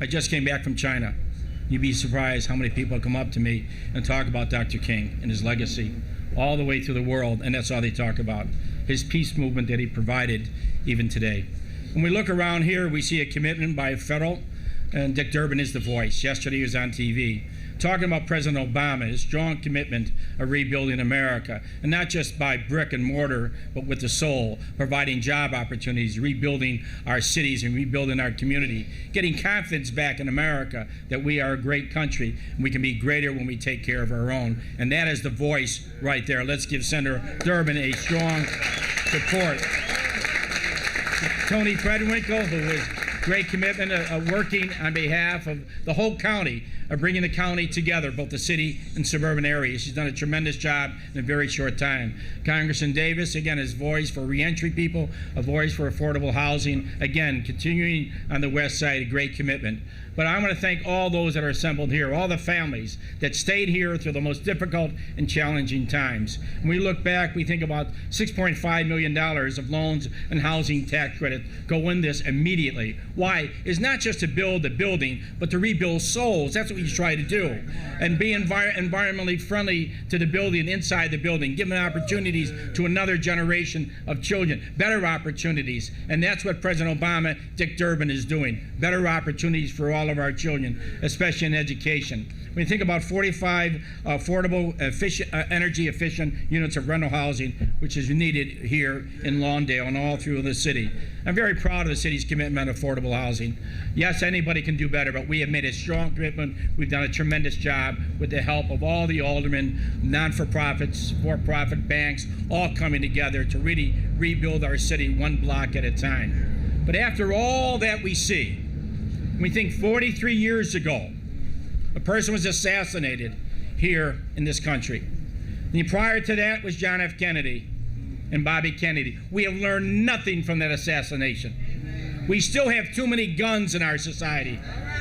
I just came back from China. You'd be surprised how many people come up to me and talk about Dr. King and his legacy all the way through the world, and that's all they talk about, his peace movement that he provided even today. When we look around here, we see a commitment by federal, and Dick Durbin is the voice. Yesterday he was on TV talking about President Obama, his strong commitment of rebuilding America, and not just by brick and mortar, but with the soul, providing job opportunities, rebuilding our cities and rebuilding our community, getting confidence back in America that we are a great country and we can be greater when we take care of our own. And that is the voice right there. Let's give Senator Durbin a strong support. Tony Fredwinkle, who was great commitment of working on behalf of the whole county, of bringing the county together, both the city and suburban areas. She's done a tremendous job in a very short time. Congressman Davis, again, his voice for reentry people, a voice for affordable housing, again, continuing on the west side, a great commitment. But I want to thank all those that are assembled here, all the families that stayed here through the most difficult and challenging times. When we look back, we think about $6.5 million of loans and housing tax credit go in this immediately. Why? It's not just to build the building, but to rebuild souls. That's what we try to do. And be environmentally friendly to the building, inside the building, giving opportunities to another generation of children, better opportunities. And that's what President Obama, Dick Durbin is doing. Better opportunities for all of our children, especially in education. When you think about 45 affordable, energy-efficient units of rental housing, which is needed here in Lawndale and all through the city. I'm very proud of the city's commitment to affordable housing. Yes, anybody can do better, but we have made a strong commitment. We've done a tremendous job with the help of all the aldermen, non-for-profits, for-profit banks, all coming together to really rebuild our city one block at a time. But after all that we see, we think 43 years ago, a person was assassinated here in this country. And prior to that was John F. Kennedy and Bobby Kennedy. We have learned nothing from that assassination. We still have too many guns in our society.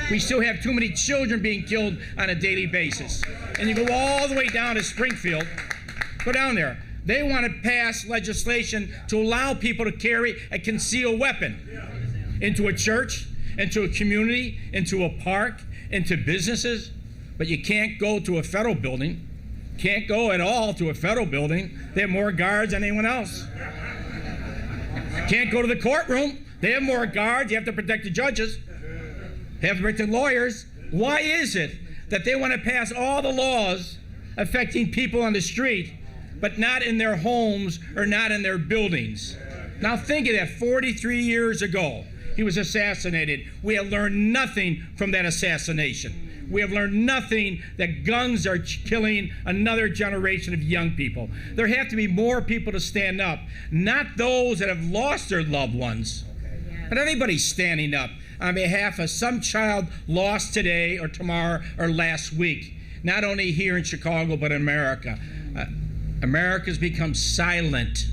We still have too many children being killed on a daily basis. And you go all the way down to Springfield, go down there. They want to pass legislation to allow people to carry a concealed weapon into a church, into a community, into a park, into businesses, but you can't go to a federal building. Can't go at all to a federal building. They have more guards than anyone else. Can't go to the courtroom. They have more guards. You have to protect the judges. You have to protect the lawyers. Why is it that they want to pass all the laws affecting people on the street, but not in their homes or not in their buildings? Now think of that, 43 years ago. He was assassinated. We have learned nothing from that assassination. We have learned nothing that guns are killing another generation of young people. There have to be more people to stand up, not those that have lost their loved ones, but anybody standing up on behalf of some child lost today or tomorrow or last week, not only here in Chicago, but in America. America's become silent.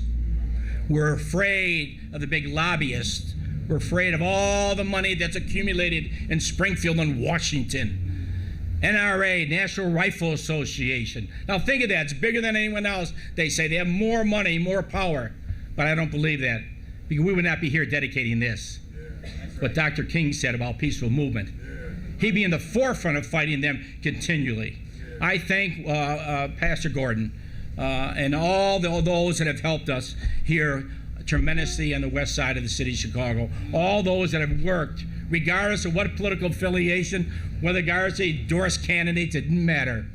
We're afraid of the big lobbyists. We're afraid of all the money that's accumulated in Springfield and Washington. NRA, National Rifle Association. Now think of that. It's bigger than anyone else. They say they have more money, more power. But I don't believe that, because we would not be here dedicating this. What Dr. King said about peaceful movement. He'd be in the forefront of fighting them continually. I thank Pastor Gordon and all those that have helped us here tremendously on the west side of the city of Chicago. All those that have worked, regardless of what political affiliation, whether regardless of a endorsed candidate, it didn't matter.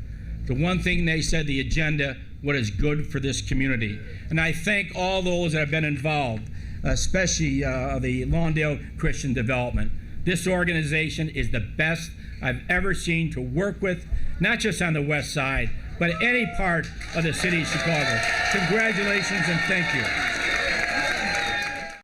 The one thing they said, the agenda, what is good for this community. And I thank all those that have been involved, especially the Lawndale Christian Development. This organization is the best I've ever seen to work with, not just on the west side, but any part of the city of Chicago. Congratulations and thank you.